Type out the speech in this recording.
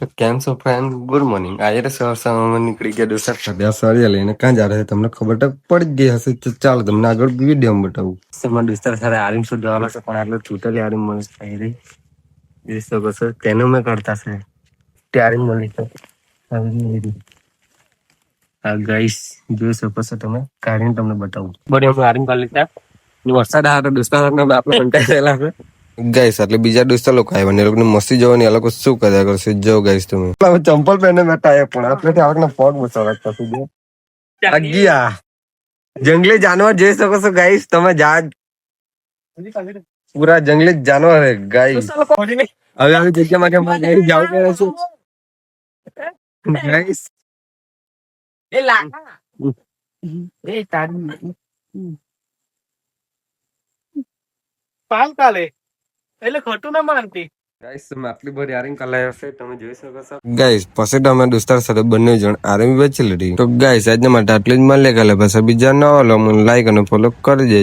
તો કેમ છો ફ્રેન્ડ, ગુડ મોર્નિંગ. આજે સવાર સવારમાં નીકળી ગયા દોસ્ત સાથે સળિયા લઈને ક્યાં જા રહ્યા તમને ખબર તો પડી જ ગઈ હશે. તો ચાલો તમને આગળ વિડીયોમાં બતાવું. તમારા દોસ્તર સાથે આરીમ શું જવાના છે, પણ આટલું છૂટેલી આરીમ મળી થઈ રહી જોઈ શકો છો. તેનું મેં કરતા છે તે આરીમ મળી તો ગાઈસ જોઈ શકો છો તમે. કાઢીને તમને બતાવું બધી અમે આરીમ કાઢી લીધા. વરસાદ આવે તો દોસ્તા આપણે કંટાળેલા છે ગાઈસ. એટલે બીજા દોસ્તા લોકો આવ્યા ને એ લોકોને મસ્તી જોવાની, એ લોકો શું કર્યા કરશે જો ગાઈસ તમે. ચંપલ પહેરીને બેઠા આવ્યા પણ આપણે આવકના પગ બચાવવા પછી ગયા જંગલી જાનવર જોઈ શકો છો ગાઈસ તમે. પૂરા જંગલી જાનવર હે ગાઈસ. હવે આવી જગ્યામાં કે મારે જવું પડે છે ગાઈસ. એ લાગા એ તારી પાલ કાલે એટલે ખોટું ના માનતી ગાઈસ. તમે આટલી બધી આર્મી કલાઈ હશે તમે જોઈ શકો છો ગાઈસ. પછી તો અમે દોસ્તાર સાથે બંને જણ આર્મી બેચી લીધી. તો ગાઈસ આજના માટે આટલી જ મળે કાલે પછી બીજા ન લાઈક અને ફોલો કરી દેજો.